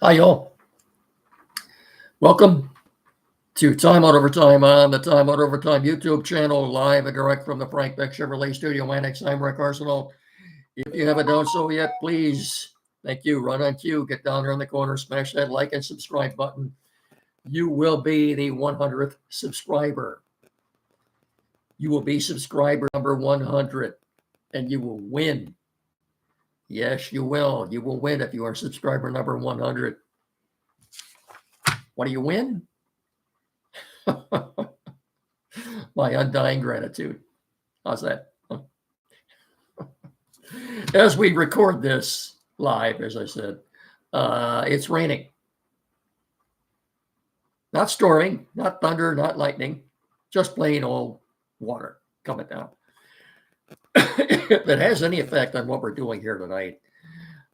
Hi, y'all. Welcome to Time Out Overtime on the Time Out Overtime YouTube channel, live and direct from the Frank Beck Chevrolet Studio Annex. I'm Rick Arsenal. If you haven't done so yet, please, thank you, run on cue, get down there in the corner, smash that like and subscribe button. You will be the 100th subscriber. You will be subscriber number 100, and you will win. Yes, you will. You will win if you are subscriber number 100. What do you win? My undying gratitude. How's that? As we record this live, as I said, it's raining. Not storming, not thunder, not lightning, just plain old water coming down. If it has any effect on what we're doing here tonight,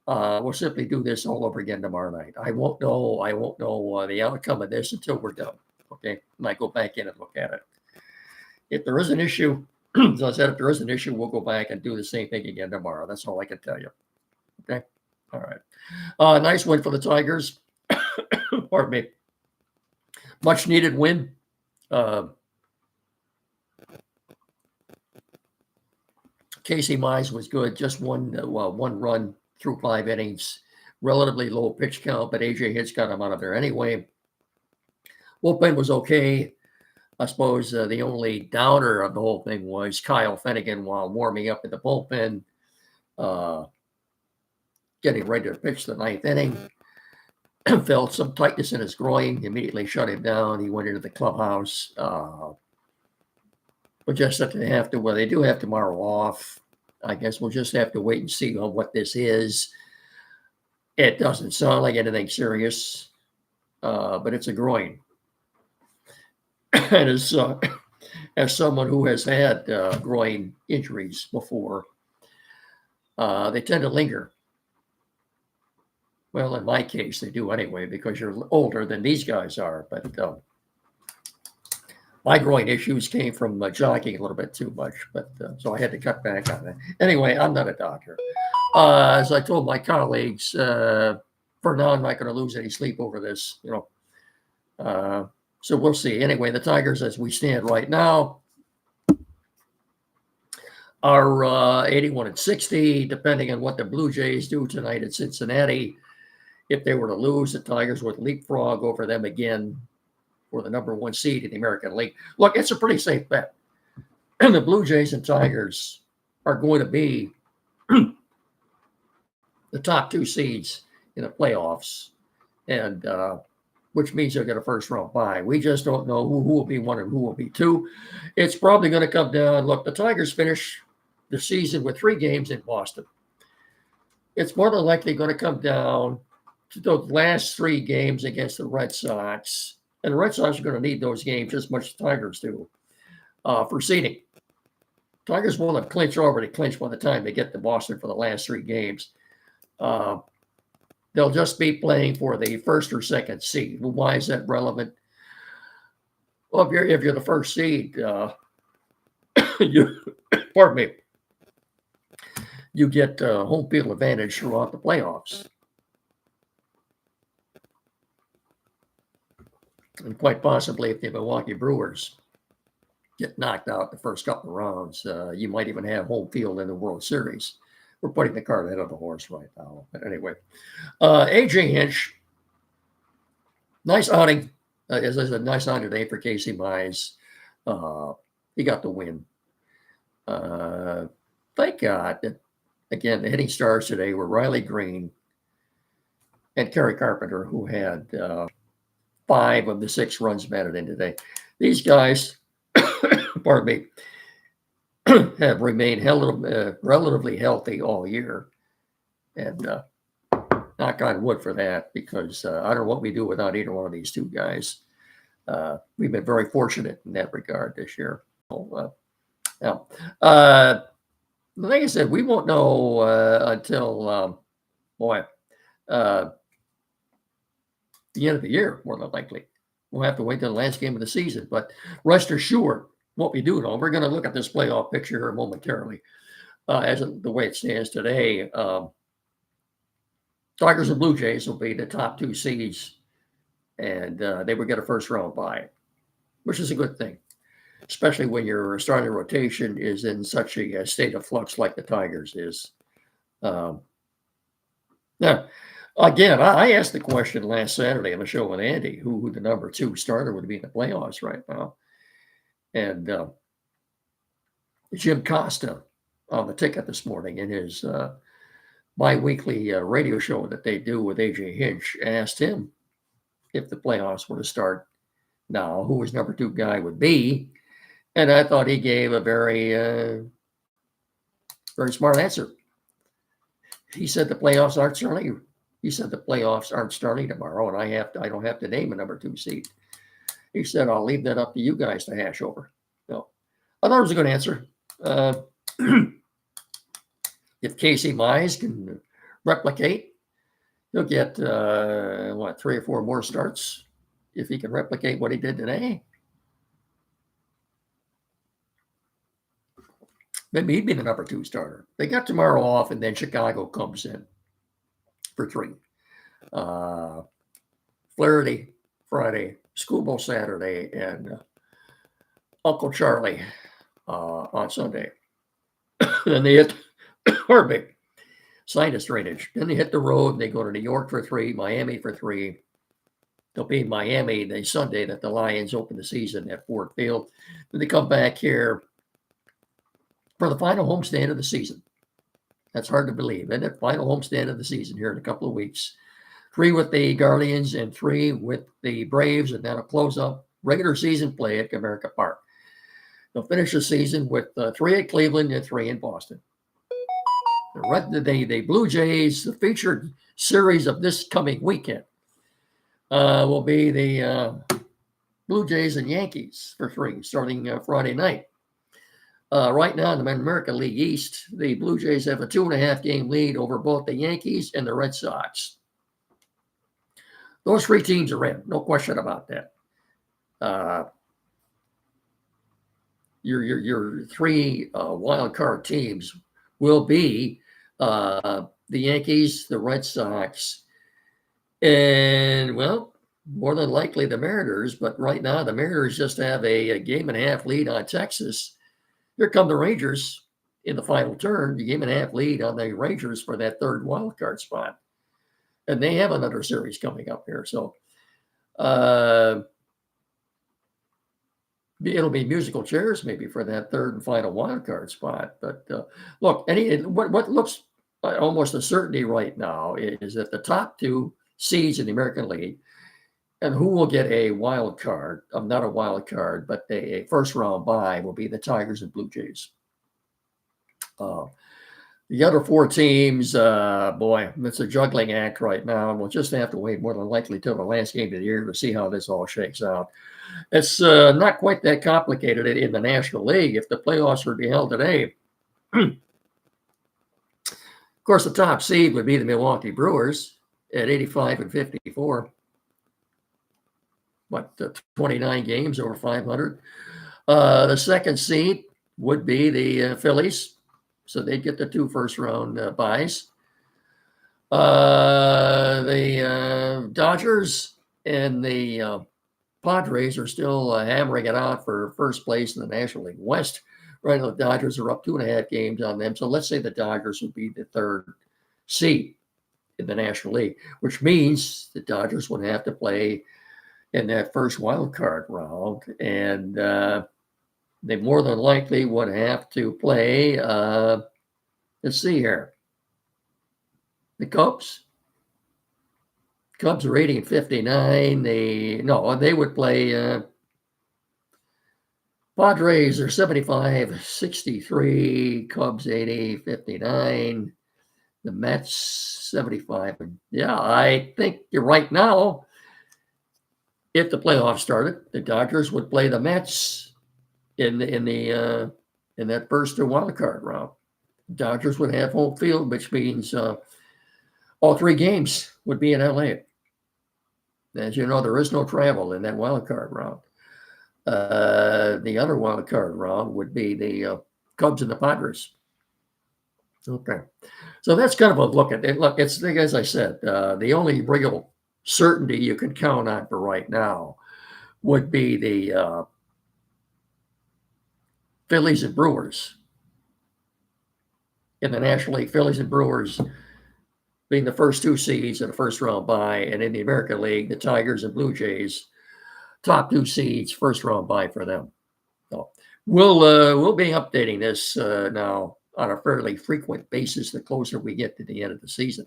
we'll simply do this all over again tomorrow night. I won't know the outcome of this until we're done. Okay, might go back in and look at it. If there is an issue, as I said, if there is an issue, we'll go back and do the same thing again tomorrow. That's all I can tell you. Okay, all right. Nice win for the Tigers. Pardon me. Much needed win. Casey Mize was good. Just one run through 5 innings. Relatively low pitch count, but AJ Hinch got him out of there anyway. Bullpen was okay. I suppose the only downer of the whole thing was Kyle Finnegan, while warming up in the bullpen, getting ready to pitch the 9th inning, felt some tightness in his groin, immediately shut him down. He went into the clubhouse. We'll just have to they do have tomorrow off. I guess we'll just have to wait and see on what this is. It doesn't sound like anything serious, but it's a groin. And as someone who has had groin injuries before, they tend to linger. Well, in my case, they do anyway, because you're older than these guys are. But my groin issues came from jogging a little bit too much, but so I had to cut back on that. Anyway, I'm not a doctor. As I told my colleagues, for now, I'm not going to lose any sleep over this, so we'll see. Anyway, the Tigers, as we stand right now, are 81-60, depending on what the Blue Jays do tonight at Cincinnati. If they were to lose, the Tigers would leapfrog over them again for the number 1 seed in the American League. Look, it's a pretty safe bet. And the Blue Jays and Tigers are going to be the top 2 seeds in the playoffs, and which means they'll get a first-round bye. We just don't know who will be 1 and who will be 2. It's probably going to come down. Look, the Tigers finish the season with 3 games in Boston. It's more than likely going to come down to those last 3 games against the Red Sox. And the Red Sox are going to need those games as much as the Tigers do for seeding. Tigers will have already clinched by the time they get to Boston for the last 3 games. They'll just be playing for the 1st or 2nd seed. Well, why is that relevant? Well, if you're the 1st seed, pardon me, you get home field advantage throughout the playoffs. And quite possibly, if the Milwaukee Brewers get knocked out the first couple of rounds, you might even have home field in the World Series. We're putting the cart ahead of the horse right now. But anyway, AJ Hinch, nice outing. As I said, nice outing today for Casey Mize. He got the win. Thank God that, again, the hitting stars today were Riley Green and Kerry Carpenter, who had 5 of the 6 runs batted in today. These guys, pardon me, have remained relatively healthy all year. And knock on wood for that, because I don't know what we do without either one of these 2 guys. We've been very fortunate in that regard this year. Like I said, we won't know until, the end of the year, more than likely. We'll have to wait till the last game of the season. But rest assured, what we do know, we're going to look at this playoff picture here momentarily. As the way it stands today, Tigers and Blue Jays will be the top 2 seeds, and they would get a first round bye, which is a good thing, especially when your starting rotation is in such a state of flux like the Tigers is. Um, Now, again, I asked the question last Saturday on the show with Andy, who the number 2 starter would be in the playoffs right now. And Jim Costa on the ticket this morning in his bi-weekly radio show that they do with AJ Hinch asked him if the playoffs were to start now, who his number 2 guy would be. And I thought he gave a very smart answer. He said the playoffs aren't starting. He said the playoffs aren't starting tomorrow, and I don't have to name a number 2 seed. He said I'll leave that up to you guys to hash over. So I thought it was a good answer. If Casey Mize can replicate, he'll get 3 or 4 more starts if he can replicate what he did today. Maybe he'd be the number 2 starter. They got tomorrow off, and then Chicago comes in for 3. Flaherty Friday, School Bowl Saturday, and Uncle Charlie on Sunday. Then they hit sinus drainage. Then they hit the road, and they go to New York for 3, Miami for 3. They'll be in Miami the Sunday that the Lions open the season at Ford Field. Then they come back here for the final homestand of the season. That's hard to believe, isn't it? Final homestand of the season here in a couple of weeks. 3 with the Guardians and 3 with the Braves, and that'll close up regular season play at Comerica Park. They'll finish the season with 3 at Cleveland and 3 in Boston. The Blue Jays, the featured series of this coming weekend, will be the Blue Jays and Yankees for 3, starting Friday night. Right now in the American League East, the Blue Jays have a 2.5 game lead over both the Yankees and the Red Sox. Those 3 teams are in, no question about that. Your 3 wild card teams will be the Yankees, the Red Sox, and, well, more than likely the Mariners. But right now the Mariners just have a 1.5 lead on Texas. Here come the Rangers in the final turn, the 1.5 lead on the Rangers for that 3rd wild card spot. And they have another series coming up here. So it'll be musical chairs maybe for that 3rd and final wild card spot. But look, what looks almost a certainty right now is that the top 2 seeds in the American League, and who will get a wild card, not a wild card, but a first round bye, will be the Tigers and Blue Jays. The other 4 teams, boy, it's a juggling act right now. And we'll just have to wait more than likely till the last game of the year to see how this all shakes out. It's not quite that complicated in the National League. If the playoffs were to be held today, of course, the top seed would be the Milwaukee Brewers at 85 and 54. 29 games over 500. The second seed would be the Phillies, so they'd get the 2 first-round buys. The Dodgers and the Padres are still hammering it out for first place in the National League West. Right now, the Dodgers are up 2.5 games on them. So let's say the Dodgers would be the 3rd seed in the National League, which means the Dodgers would have to play in that first wild card round, and they more than likely would have to play. Let's see here. The Cubs are 80 and 59. They would play. Padres are 75, 63. Cubs 80, 59. The Mets 75. Yeah, I think right now, if the playoffs started, the Dodgers would play the Mets in that first wild card round. Dodgers would have home field, which means all 3 games would be in LA. As you know, there is no travel in that wild card round. The other wild card round would be the Cubs and the Padres. Okay. So that's kind of a look at it. Look, it's as I said, the only real certainty you can count on for right now would be the Phillies and Brewers in the National League. Phillies and Brewers being the first two seeds in the first round bye, and in the American League, the Tigers and Blue Jays, top two seeds, first round bye for them. So we'll be updating this now on a fairly frequent basis the closer we get to the end of the season.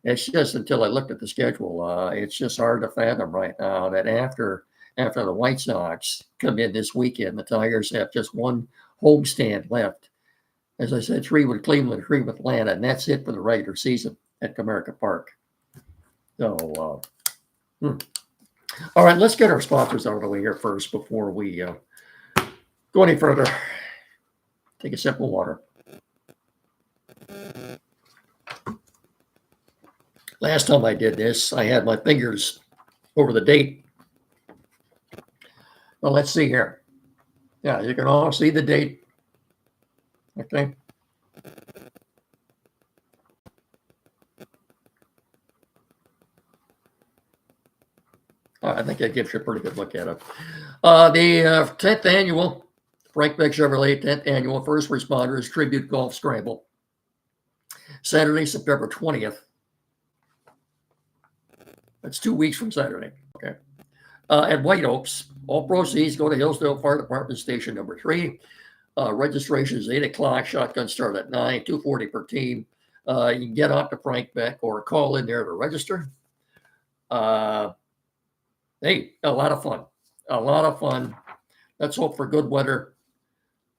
It's just until I looked at the schedule, it's just hard to fathom right now that after the White Sox come in this weekend, the Tigers have just one homestand left. As I said, 3 with Cleveland, 3 with Atlanta, and that's it for the regular season at Comerica Park. So, all right, let's get our sponsors out of the way here first before we go any further. Take a sip of water. Last time I did this, I had my fingers over the date. Well, let's see here. Yeah, you can all see the date. Okay. I think that gives you a pretty good look at it. The 10th annual Frank Beck Chevrolet 10th annual First Responders Tribute Golf Scramble, Saturday, September 20th. That's 2 weeks from Saturday. Okay. At White Oaks, all proceeds go to Hillsdale Fire Department Station number 3. Registration is 8 o'clock. Shotgun start at 9, $240 per team. You can get out to Frank Beck or call in there to register. Hey, a lot of fun. A lot of fun. Let's hope for good weather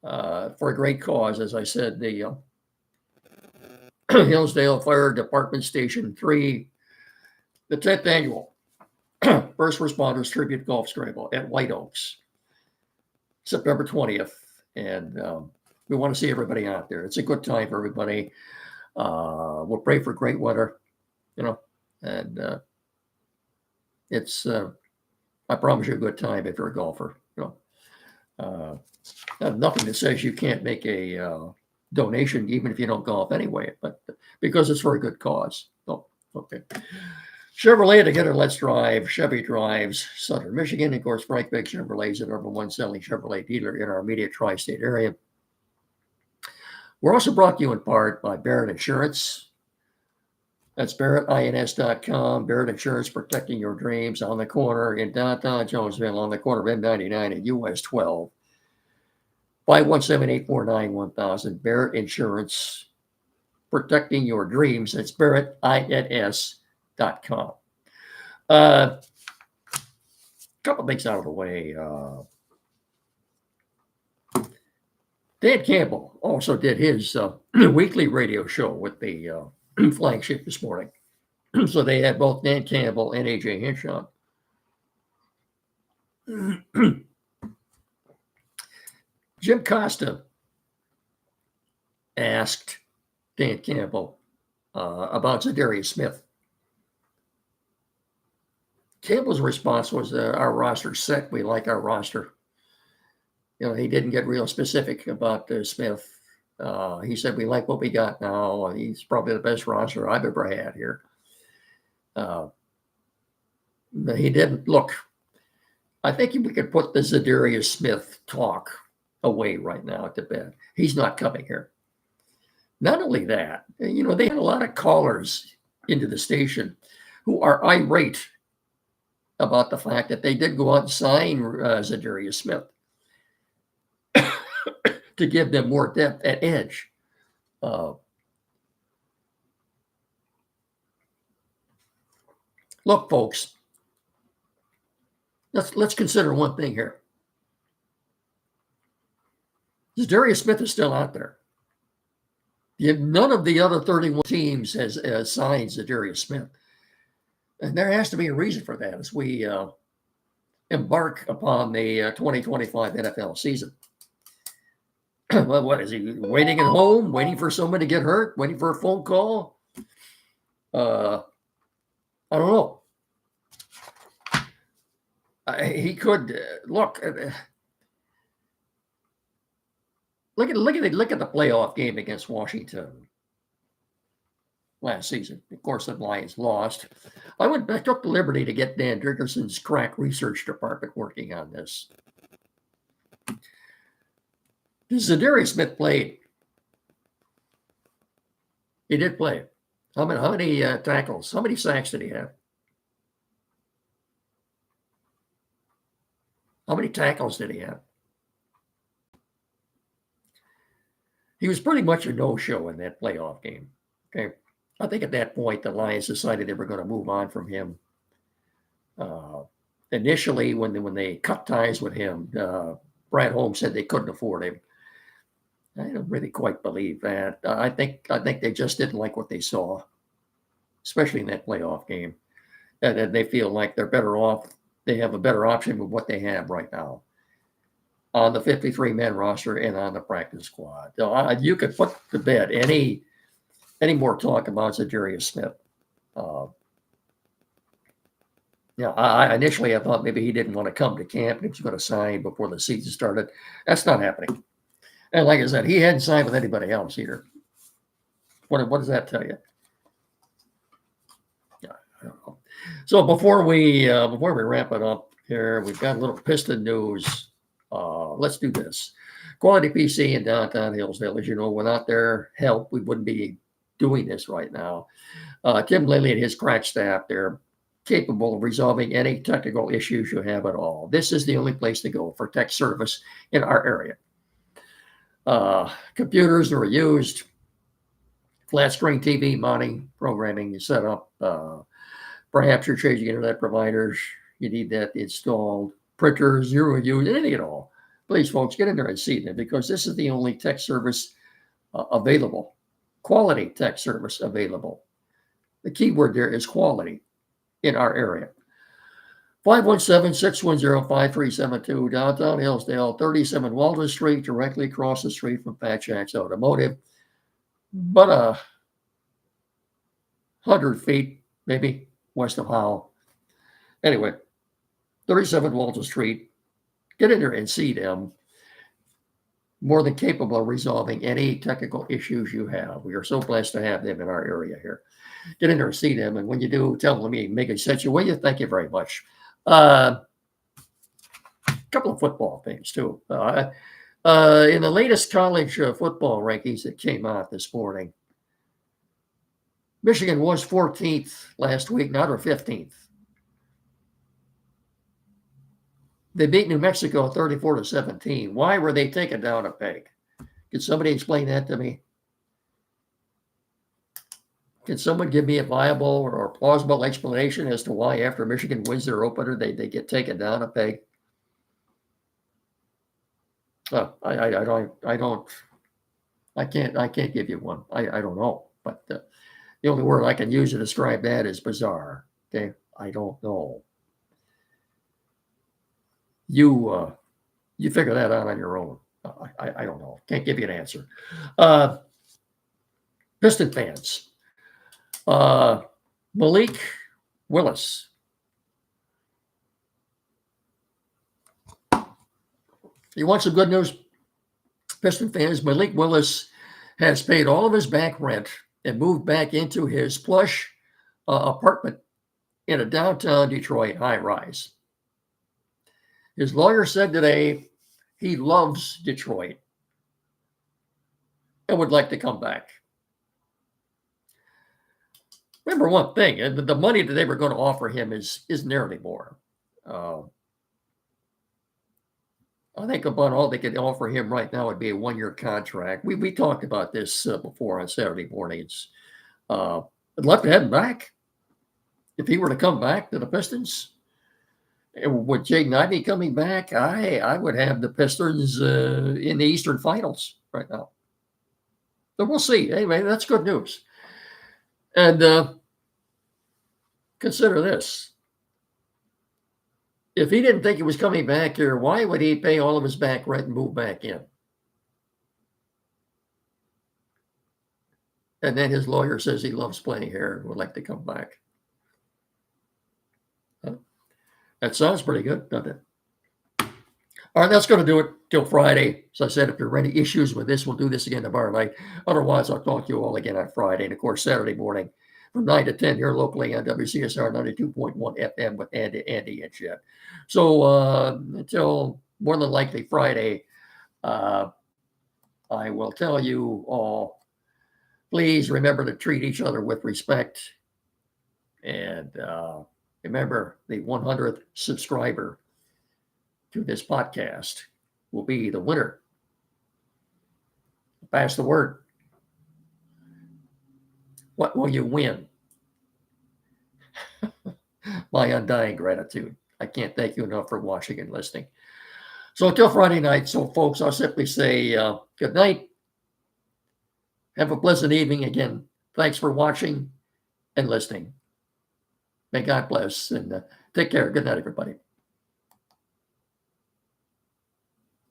for a great cause. As I said, the Hillsdale Fire Department Station 3, the 10th annual First Responders Tribute Golf Scramble at White Oaks, September 20th. And we want to see everybody out there. It's a good time for everybody. We'll pray for great weather, and it's, I promise you a good time if you're a golfer. Nothing that says you can't make a donation, even if you don't golf anyway, but because it's for a good cause. Oh, okay. Chevrolet Together, Let's Drive. Chevy drives Southern Michigan. Of course, Frank Beck Chevrolet is the number one selling Chevrolet dealer in our immediate tri-state area. We're also brought to you in part by Barrett Insurance. That's BarrettINS.com. Barrett Insurance, protecting your dreams, on the corner in downtown Jonesville, on the corner of M99 and US 12. 517-849-1000. Barrett Insurance, protecting your dreams. That's BarrettINS.com. Couple things out of the way. Dan Campbell also did his weekly radio show with the flagship this morning. So they had both Dan Campbell and AJ Hinch on. Jim Costa asked Dan Campbell about Zadarius Smith. Campbell's response was, our roster's set. We like our roster. He didn't get real specific about Smith. He said, we like what we got now. He's probably the best roster I've ever had here. He didn't look. I think we could put the Zadarius Smith talk away right now to bed. He's not coming here. Not only that, they had a lot of callers into the station who are irate about the fact that they did go out and sign Zadarius Smith to give them more depth at edge. Look, folks, let's consider one thing here. Zadarius Smith is still out there. None of the other 31 teams has signed Zadarius Smith. And there has to be a reason for that as we embark upon the 2025 NFL season. Well, what is he waiting at home, waiting for someone to get hurt, waiting for a phone call? I don't know. He could look at the playoff game against Washington. last season. Of course, the Lions lost. I took the liberty to get Dan Dickerson's crack research department working on this. Za'Darius Smith played. He did play. How many tackles? How many sacks did he have? How many tackles did he have? He was pretty much a no-show in that playoff game. Okay, I think at that point the Lions decided they were going to move on from him. Initially, when they cut ties with him, Brad Holmes said they couldn't afford him. I don't really quite believe that. I think they just didn't like what they saw, especially in that playoff game, and they feel like they're better off. They have a better option with what they have right now on the 53-man roster and on the practice squad. So you could put to bed any more talk about Za'Darius Smith. I thought maybe he didn't want to come to camp. He was going to sign before the season started. That's not happening. And like I said, he hadn't signed with anybody else either. What does that tell you? Yeah, I don't know. So before we wrap it up here, we've got a little Piston news. Let's do this. Quality PC in downtown Hillsdale. As you know, without their help, we wouldn't be doing this right now. Tim Lilly and his crack staff, they're capable of resolving any technical issues you have at all. This is the only place to go for tech service in our area. Computers are used, flat screen TV mounting, programming is set up. Perhaps you're changing internet providers. You need that installed. Printers, zero use, anything at all. Please, folks, get in there and see them because this is the only tech service available. Quality tech service available. The key word there is quality in our area. 517-610-5372, downtown Hillsdale, 37 Walton Street, directly across the street from Fat Shack's Automotive. But 100 feet, maybe, west of Howell. Anyway, 37 Walton Street. Get in there and see them. More than capable of resolving any technical issues you have. We are so blessed to have them in our area here. Get in there and see them. And when you do, tell them Megan sent you. Well, thank you very much. A couple of football things, too. In the latest college football rankings that came out this morning, Michigan was 14th last week, now they're 15th. They beat New Mexico 34-17. Why were they taken down a peg? Can somebody explain that to me? Can someone give me a viable or plausible explanation as to why after Michigan wins their opener, they get taken down a peg? I can't give you one. I don't know. But the only word I can use to describe that is bizarre. Okay, I don't know. You figure that out on your own. I don't know. Can't give you an answer. Piston fans. Malik Willis. You want some good news, Piston fans? Malik Willis has paid all of his back rent and moved back into his plush apartment in a downtown Detroit high-rise. His lawyer said today he loves Detroit and would like to come back. Remember one thing, the money that they were going to offer him isn't there anymore. I think about all they could offer him right now would be a one-year contract. We talked about this before on Saturday mornings. I'd love to have him back. If he were to come back to the Pistons, with Jake Ivey coming back, I would have the Pistons in the Eastern Finals right now. But we'll see. Anyway, that's good news. And consider this. If he didn't think he was coming back here, why would he pay all of his back rent and move back in? And then his lawyer says he loves playing here and would like to come back. That sounds pretty good, doesn't it? All right, that's going to do it till Friday. As I said, if there are any issues with this, we'll do this again tomorrow night. Otherwise, I'll talk to you all again on Friday. And of course, Saturday morning from 9 to 10 here locally on WCSR 92.1 FM with Andy and Chet. So until more than likely Friday, I will tell you all, please remember to treat each other with respect. And remember, the 100th subscriber to this podcast will be the winner. Pass the word. What will you win? My undying gratitude. I can't thank you enough for watching and listening. So until Friday night, so folks, I'll simply say good night. Have a pleasant evening. Again, thanks for watching and listening. May God bless and take care. Good night, everybody.